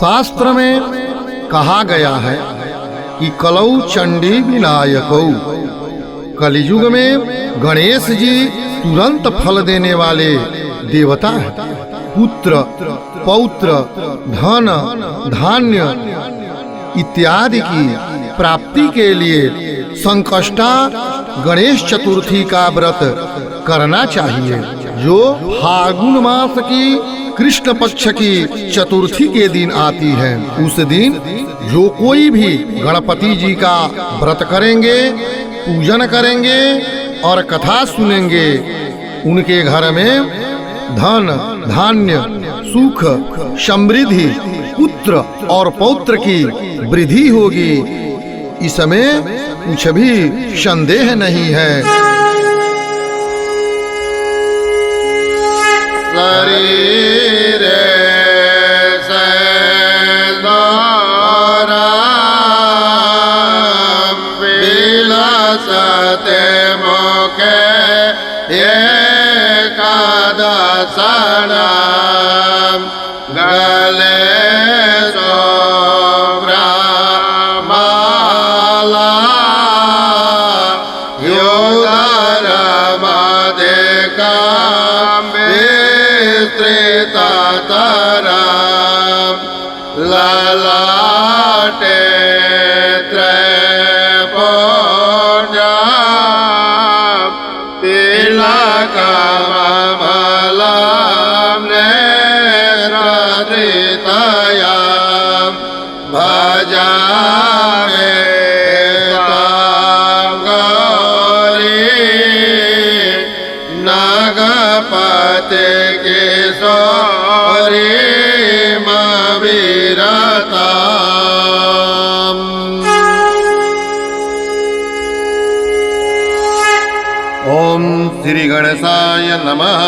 शास्त्र में कहा गया है कि कलौ चंडी विनायकौ, कलयुग में गणेश जी तुरंत फल देने वाले देवता हैं। पुत्र, पौत्र, धन, धान्य इत्यादि की प्राप्ति के लिए संकष्टा गणेश चतुर्थी का व्रत करना चाहिए, जो फाल्गुन मास की कृष्ण पक्ष की चतुर्थी के दिन आती है। उस दिन जो कोई भी गणपति जी का व्रत करेंगे, पूजन करेंगे और कथा सुनेंगे, उनके घर में धन, धान्य, सुख, समृद्धि, पुत्र और पौत्र की वृद्धि होगी। इसमें कुछ भी संदेह नहीं है। शरीर से द्वारा विलसते मुखे एकादशन गले माला योगर मदेका ललाटे त्रैपुण्य तिलकमलम् नेत्रधृतया भजामि त्वां गौरी नागपते किशोरी ओम श्री गणेशाय नमः।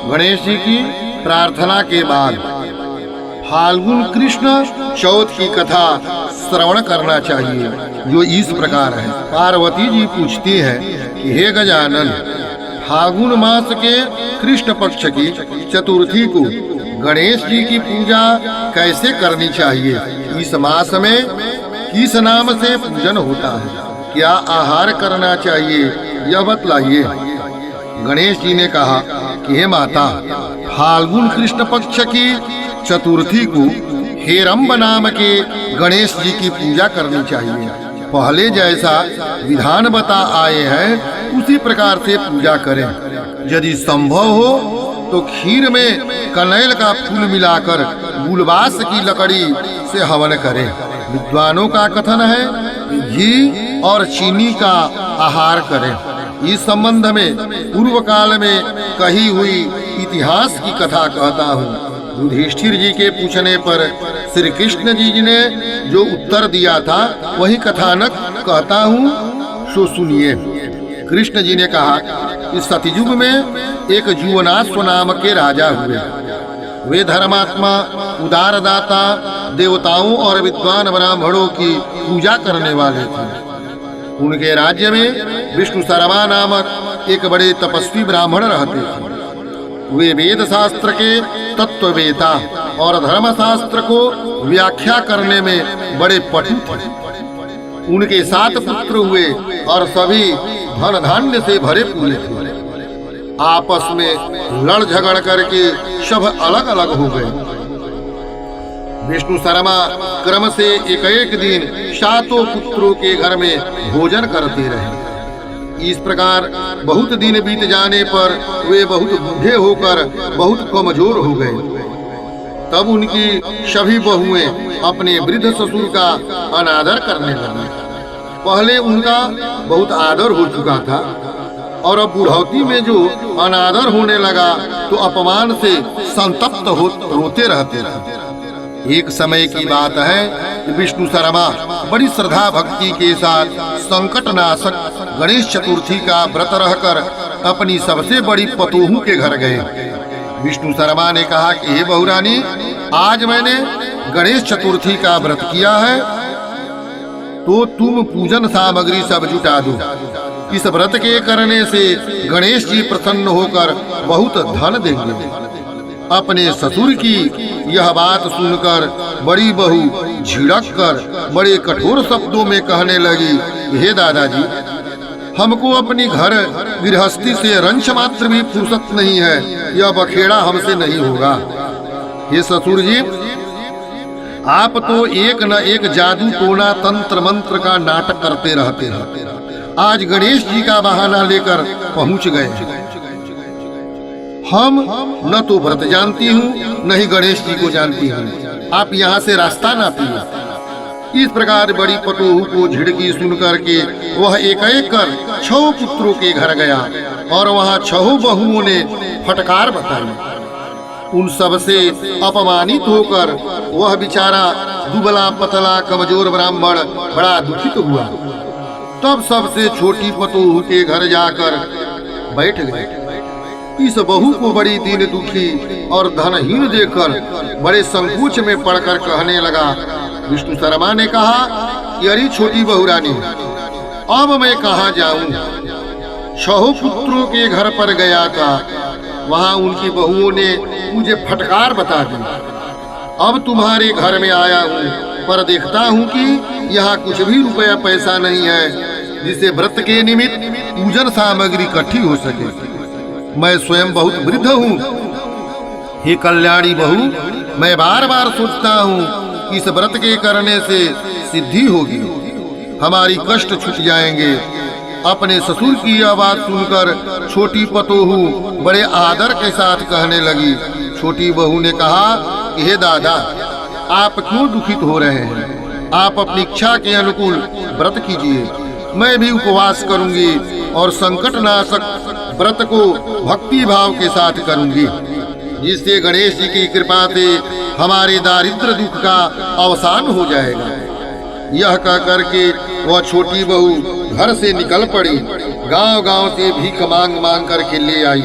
गणेश जी की प्रार्थना के बाद फाल्गुन कृष्ण चौथ की कथा श्रवण करना चाहिए, जो इस प्रकार है। पार्वती जी पूछती है कि हे गजानन, फाल्गुन मास के कृष्ण पक्ष की चतुर्थी को गणेश जी की पूजा कैसे करनी चाहिए? इस मास में किस नाम से पूजन होता है? क्या आहार करना चाहिए, यह बतलाइए। गणेश जी ने कहा कि हे माता, फाल्गुन कृष्ण पक्ष की चतुर्थी को हेरंब नाम के गणेश जी की पूजा करनी चाहिए। पहले जैसा विधान बता आए हैं उसी प्रकार से पूजा करें। यदि संभव हो तो खीर में कनैल का फूल मिलाकर गुलबास की लकड़ी से हवन करें। विद्वानों का कथन है घी और चीनी का आहार करें। इस संबंध में पूर्व काल में कही हुई इतिहास की कथा कहता हूँ। युधिष्ठिर जी के पूछने पर श्री कृष्ण जी ने जो उत्तर दिया था वही कथानक कहता हूँ, सो सुनिए। कृष्ण जी ने कहा कि सतयुग में एक जुवनाश्व नाम के राजा हुए। वे धर्मात्मा, उदारदाता, देवताओं और विद्वान ब्राह्मणों की पूजा करने वाले थे। उनके राज्य में विष्णु शर्मा नामक एक बड़े तपस्वी ब्राह्मण रहते थे। वे वेद शास्त्र के तत्ववेता और धर्म शास्त्र को व्याख्या करने में बड़े पटु थे। उनके 7 पुत्र हुए और सभी धन धान्य से भरे पूरे थे। आपस में लड़ झगड़ करके सब अलग अलग हो गए। विष्णु शर्मा क्रम से एक दिन 7 पुत्रों के घर में भोजन करते रहे। इस प्रकार बहुत दिन बीत जाने पर वे बहुत बूढ़े होकर बहुत कमजोर हो गए। तब उनकी सभी बहुएं अपने वृद्ध ससुर का अनादर करने लगी। पहले उनका बहुत आदर हो चुका था और अब बुढ़ौती में जो अनादर होने लगा तो अपमान से संतप्त रोते रहते थे। एक समय की बात है कि विष्णु शर्मा बड़ी श्रद्धा भक्ति के साथ संकटनाशक गणेश चतुर्थी का व्रत रहकर अपनी सबसे बड़ी पतोहू के घर गए। विष्णु शर्मा ने कहा कि हे बहुरानी, आज मैंने गणेश चतुर्थी का व्रत किया है, तो तुम पूजन सामग्री सब जुटा दो। इस व्रत के करने से गणेश जी प्रसन्न होकर बहुत धन देंगे। अपने ससुर की यह बात सुनकर बड़ी बहू झिड़क कर बड़े कठोर शब्दों में कहने लगी, हे दादाजी, हमको अपनी घर गृहस्थी से रंच मात्र भी फुर्सत नहीं है, यह बखेड़ा हमसे नहीं होगा। हे ससुर जी, आप तो एक न एक जादू टोना तंत्र मंत्र का नाटक करते रहते हैं। आज गणेश जी का बहाना लेकर पहुंच गए। हम न तो व्रत जानती हूँ न ही गणेश जी को जानती हूँ, आप यहाँ से रास्ता ना पिए। इस प्रकार बड़ी पतोहू को झिड़की सुनकर के वह एक एक कर 6 पुत्रों के घर गया और वहाँ 6 बहुओं ने फटकार बताई। उन सब से अपमानित होकर वह बेचारा दुबला पतला कमजोर ब्राह्मण बड़ा दुखित हुआ। तब सबसे छोटी पतोहू के घर जाकर बैठ गए। इस बहू को बड़ी दीन दुखी और धनहीन देखकर बड़े संकोच में पड़कर कहने लगा। विष्णु शर्मा ने कहा कि अरे छोटी बहू रानी, अब मैं कहाँ जाऊं? 6 पुत्रों के घर पर गया था, वहां उनकी बहुओं ने मुझे फटकार बता दी। अब तुम्हारे घर में आया हूँ, पर देखता हूँ कि यहाँ कुछ भी रुपया पैसा नहीं है जिसे व्रत के निमित्त पूजन सामग्री इकट्ठी हो सके। मैं स्वयं बहुत वृद्ध हूँ। हे कल्याणी बहू, मैं बार बार सोचता हूँ कि इस व्रत के करने से सिद्धि होगी, हमारी कष्ट छूट जाएंगे। अपने ससुर की यह बात सुनकर छोटी पतोहू बड़े आदर के साथ कहने लगी। छोटी बहू ने कहा कि हे दादा, आप क्यों दुखित हो रहे हैं? आप अपनी इच्छा के अनुकूल व्रत कीजिए, मैं भी उपवास करूंगी और संकट नाशक व्रत को भक्ति भाव के साथ करूंगी, जिससे गणेश जी की कृपा से हमारे दारिद्र दुख का अवसान हो जाएगा। यह कह करके वह छोटी बहू घर से निकल पड़ी। गांव-गांव से भीख मांग मांग करके ले आई।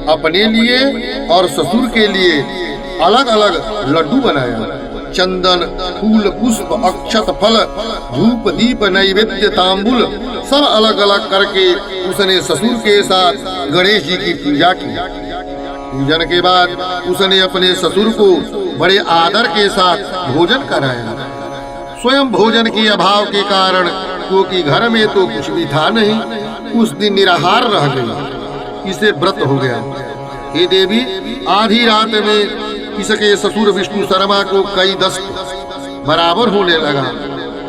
अपने लिए और ससुर के लिए अलग अलग लड्डू बनाया। चंदन, फूल, पुष्प, अक्षत, फल, धूप, दीप, नैवेद्य, तांबुल सब अलग अलग करके उसने ससुर के साथ गणेश जी की पूजा की। पूजन के बाद उसने अपने ससुर को बड़े आदर के साथ भोजन कराया। स्वयं भोजन के अभाव के कारण, क्योंकि घर में तो कुछ भी था नहीं, उस दिन निराहार रह गई। इसे व्रत हो गया। हे देवी, आधी रात में इसके ससुर विष्णु शर्मा को कई दस्त बराबर होने लगा,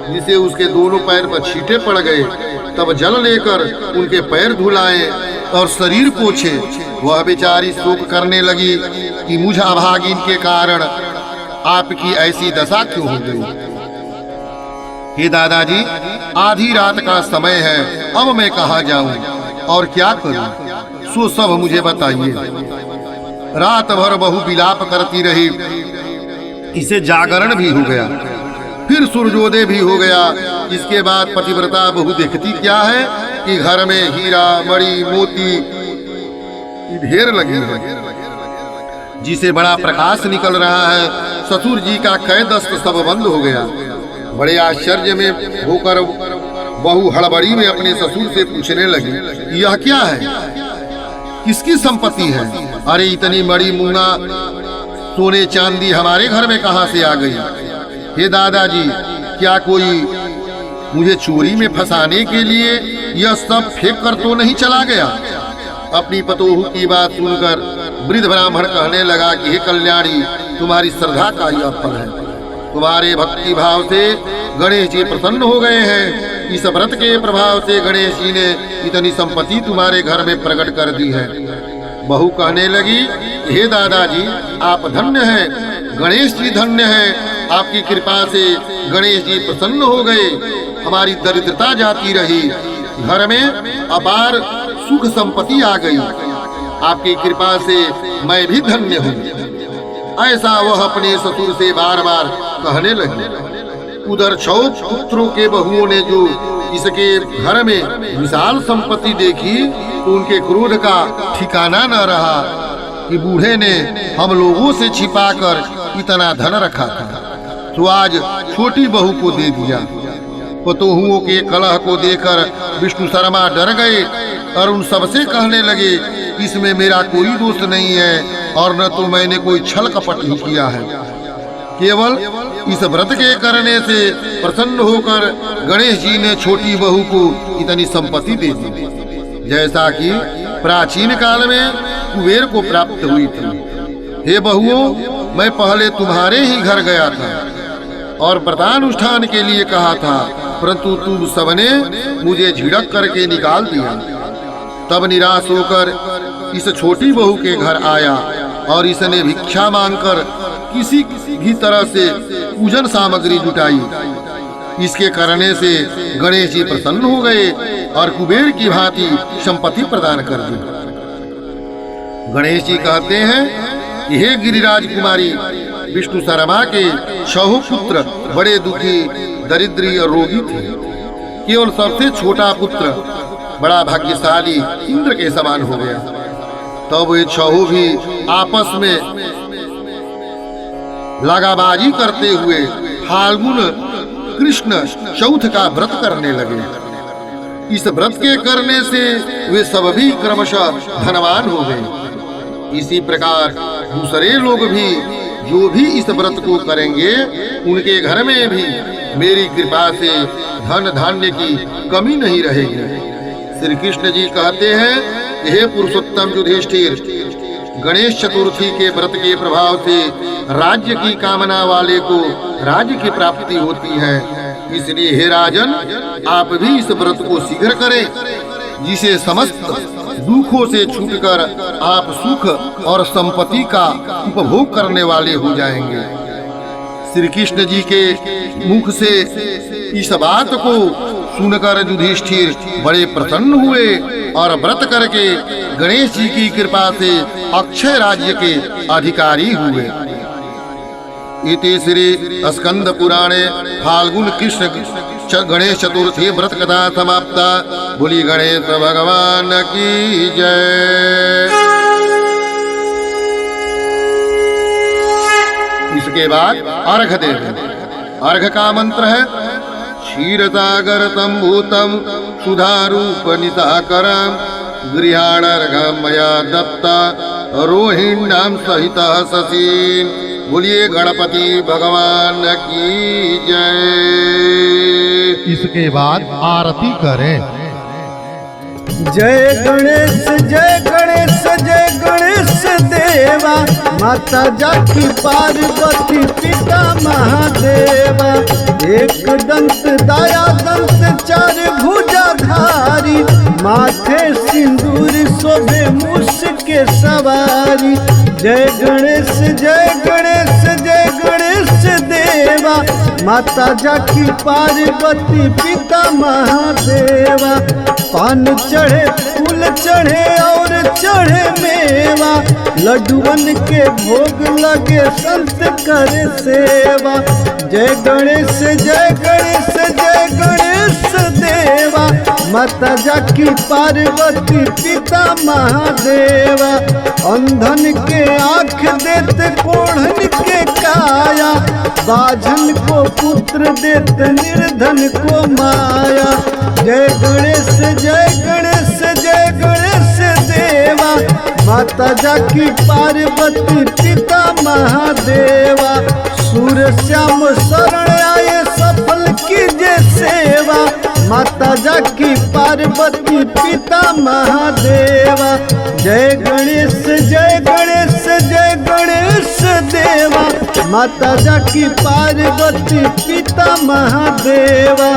जिसे उसके दोनों पैर पर छींटे पड़ गए। तब जल लेकर उनके पैर धुलाए और शरीर पोछे। वह बेचारी शोक करने लगी कि मुझ अभागिन के कारण आपकी ऐसी दशा क्यों हो गई। हे दादाजी, आधी रात का समय है, अब मैं कहाँ जाऊं और क्या करूं, सो सब मुझे बताइए। रात भर बहू विलाप करती रही। इसे जागरण भी हो गया, फिर सूर्योदय भी हो गया। इसके बाद पतिव्रता बहू देखती क्या है कि घर में हीरा, मणि, मोती ढेर लगी है, जिसे बड़ा प्रकाश निकल रहा है। ससुर जी का कै दस्त सब बंद हो गया। बड़े आश्चर्य में होकर बहू हड़बड़ी में अपने ससुर से पूछने लगी, यह क्या है, किसकी संपत्ति है? अरे इतनी बड़ी मूंगा सोने चांदी हमारे घर में कहां से आ गई? हे दादाजी, क्या कोई मुझे चोरी में फंसाने के लिए यह सब फेंक कर तो नहीं चला गया? अपनी पतोहू की बात सुनकर वृद्ध ब्राह्मण कहने लगा कि हे कल्याणी, तुम्हारी श्रद्धा का यह फल है। तुम्हारे भक्ति भाव से गणेश जी प्रसन्न हो गए हैं। इस व्रत के प्रभाव से गणेश जी ने इतनी संपत्ति तुम्हारे घर में प्रकट कर दी है। बहू कहने लगी, हे दादाजी, आप धन्य हैं, गणेश जी धन्य हैं। आपकी कृपा से गणेश जी प्रसन्न हो गए, हमारी दरिद्रता जाती रही, घर में अपार सुख संपत्ति आ गई। आपकी कृपा से मैं भी धन्य हूँ। ऐसा वह अपने ससुर से बार बार कहने लगी। उधर 6 पुत्रों के बहुओं ने जो इसके घर में विशाल संपत्ति देखी तो उनके क्रोध का ठिकाना न रहा कि बूढ़े ने हम लोगों से छिपाकर इतना धन रखा था, तो आज छोटी बहू को दे दिया। पतोहुओं के कलह को देखकर विष्णु शर्मा डर गए और उन सबसे कहने लगे, इसमें मेरा कोई दोष नहीं है, और न तो मैंने कोई छल कपट ही किया है। केवल इस व्रत के करने से प्रसन्न होकर गणेश जी ने छोटी बहू को इतनी संपत्ति दे दी, जैसा कि प्राचीन काल में कुबेर को प्राप्त हुई थी। हे बहुओं, मैं पहले तुम्हारे ही घर गया था और व्रतानुष्ठान के लिए कहा था, परंतु तुम सबने मुझे झिड़क करके निकाल दिया। तब निराश होकर इस छोटी बहू के घर आया और इसने भिक्षा मांगकर किसी भी तरह से पूजन सामग्री जुटाई। इसके करने से गणेश जी प्रसन्न हो गए और कुबेर की भांति संपत्ति प्रदान कर दी। गणेश जी कहते हैं कि हे गिरिराज कुमारी, विष्णु शर्मा के 6 पुत्र बड़े दुखी, दरिद्री और रोगी थे। केवल सबसे छोटा पुत्र बड़ा भाग्यशाली इंद्र के समान हो गया। तब वे 6 भी आपस में लगाबाजी करते हुए फाल्गुन कृष्ण चौथ का व्रत करने लगे। इस व्रत के करने से वे सब भी क्रमशः धनवान हो गए। इसी प्रकार दूसरे लोग भी जो भी इस व्रत को करेंगे, उनके घर में भी मेरी कृपा से धन धान्य की कमी नहीं रहेगी। श्री कृष्ण जी कहते हैं, हे पुरुषोत्तम युधिष्ठिर, गणेश चतुर्थी के व्रत के प्रभाव से राज्य की कामना वाले को राज्य की प्राप्ति होती है। इसलिए हे राजन, आप भी इस व्रत को शीघ्र करें, जिसे समस्त दुखों से छूटकर आप सुख और संपत्ति का उपभोग करने वाले हो जाएंगे। श्री कृष्ण जी के मुख से इस बात को सुनकर युधिष्ठिर बड़े प्रसन्न हुए और व्रत करके गणेश जी की कृपा से अक्षय राज्य के अधिकारी हुए। इति श्री स्कंद पुराणे फाल्गुन कृष्ण गणेश चतुर्थी व्रत कथा समाप्ता। बोली गणेश भगवान की जय। इसके बाद अर्घ दे दें। अर्घ का मंत्र है, क्षीरसागर तंभूतम सुधारूप निशाकरम गृहाणर्घम मया दत्ता रोहिण्याम सहित शशीन। बोलिए गणपति भगवान की जय। इसके बाद आरती करें। जय गणेश जय गणेश जय गणेश देवा, माता जाकी पार्वती पिता महादेवा। एक दंत दाया दंत चार भुजाधारी, माथे सिंदूर शोभे मूस के सवारी। जय गणेश जय गणेश जय गणेश देवा, माता जाकी पार्वती पिता महादेवा। पान चढ़े फूल चढ़े और चढ़े मेवा, लड्डुअन के भोग लगे संत करे सेवा। जय गणेश जय गणेश जय गणेश देवा, माता जाकी पार्वती पिता महादेवा। अंधन के आँख देते कोढ़न के काया, बाझन को पुत्र देते निर्धन को माया। जय गणेश जय गणेश जय गणेश देवा, माता जाकी पार्वती पिता महादेवा। सूर श्याम शरण आए सफल कीजे सेवा, माता जाकी पार्वती पिता महादेवा। जय गणेश जय गणेश जय गणेश देवा, माता जाकी पार्वती पिता महादेवा।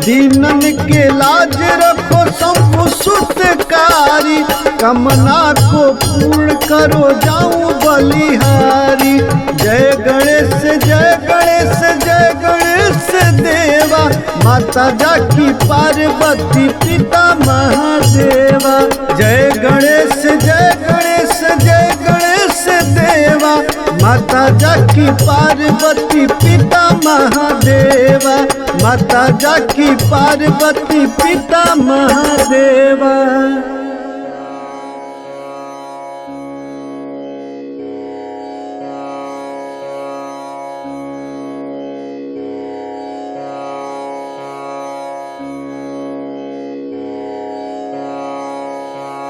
दीनन के लाज रखो शंभु सुतकारी, कामना को पूर्ण करो जाऊं बलिहारी। जय गणेश जय गणेश जय गणेश देवा, माता जाकी पार्वती पिता महादेवा। जय गणेश जय गणेश जय गणेश देवा, माता जाकी पार्वती पिता महादेवा। माता जाकी पार्वती पिता महादेवा।